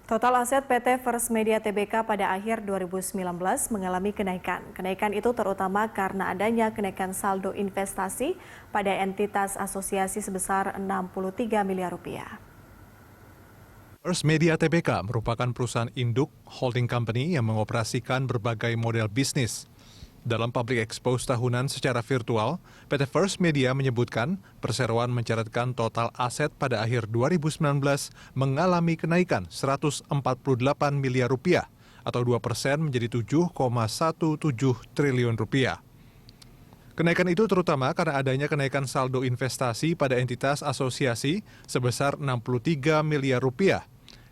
Total aset PT First Media Tbk pada akhir 2019 mengalami kenaikan. Kenaikan itu terutama karena adanya kenaikan saldo investasi pada entitas asosiasi sebesar 63 miliar rupiah. First Media Tbk merupakan perusahaan induk holding company yang mengoperasikan berbagai model bisnis. Dalam Public Expose tahunan secara virtual, PT First Media menyebutkan perseroan mencatatkan total aset pada akhir 2019 mengalami kenaikan 148 miliar rupiah atau 2% menjadi 7,17 triliun rupiah. Kenaikan itu terutama karena adanya kenaikan saldo investasi pada entitas asosiasi sebesar 63 miliar rupiah.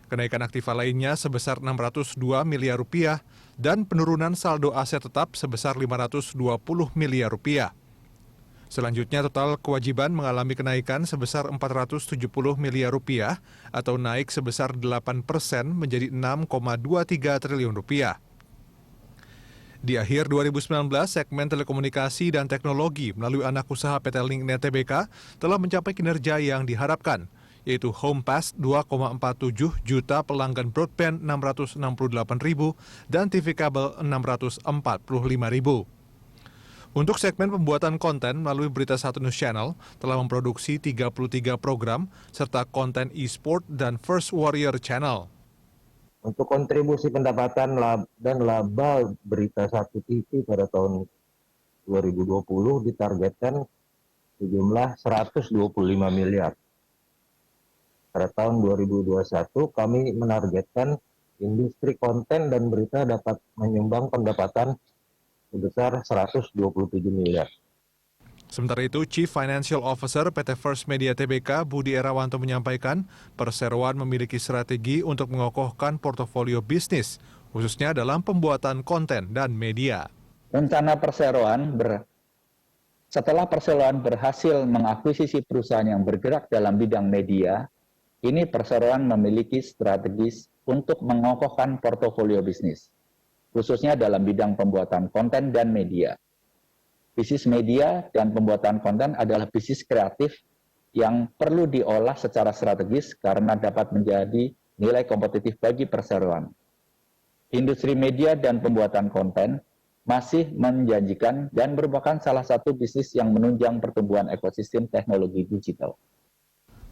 Kenaikan aktiva lainnya sebesar 602 miliar rupiah dan penurunan saldo aset tetap sebesar 520 miliar rupiah. Selanjutnya total kewajiban mengalami kenaikan sebesar 470 miliar rupiah atau naik sebesar 8% menjadi 6,23 triliun rupiah. Di akhir 2019, segmen telekomunikasi dan teknologi melalui anak usaha PT Linknet Tbk telah mencapai kinerja yang diharapkan, yaitu Homepass 2,47 juta pelanggan broadband 668.000 dan TV kabel 645.000. Untuk segmen pembuatan konten melalui Berita Satu News Channel telah memproduksi 33 program serta konten e-sport dan First Warrior Channel. Untuk kontribusi pendapatan dan laba Berita Satu TV pada tahun 2020 ditargetkan sejumlah 125 miliar. Pada tahun 2021 kami menargetkan industri konten dan berita dapat menyumbang pendapatan sebesar 127 miliar. Sementara itu, Chief Financial Officer PT First Media Tbk Budi Erawanto menyampaikan perseroan memiliki strategi untuk mengokohkan portofolio bisnis, khususnya dalam pembuatan konten dan media. Rencana perseroan setelah perseroan berhasil mengakuisisi perusahaan yang bergerak dalam bidang media, ini perseroan memiliki strategi untuk mengokohkan portofolio bisnis, khususnya dalam bidang pembuatan konten dan media. Bisnis media dan pembuatan konten adalah bisnis kreatif yang perlu diolah secara strategis karena dapat menjadi nilai kompetitif bagi perseroan. Industri media dan pembuatan konten masih menjanjikan dan merupakan salah satu bisnis yang menunjang pertumbuhan ekosistem teknologi digital.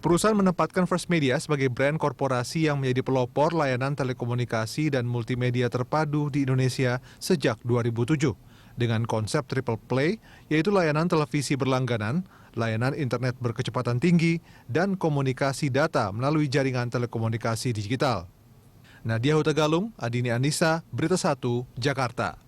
Perusahaan menempatkan First Media sebagai brand korporasi yang menjadi pelopor layanan telekomunikasi dan multimedia terpadu di Indonesia sejak 2007. Dengan konsep triple play, yaitu layanan televisi berlangganan, layanan internet berkecepatan tinggi, dan komunikasi data melalui jaringan telekomunikasi digital. Nadia Hutagalung, Adini Anissa, Berita 1, Jakarta.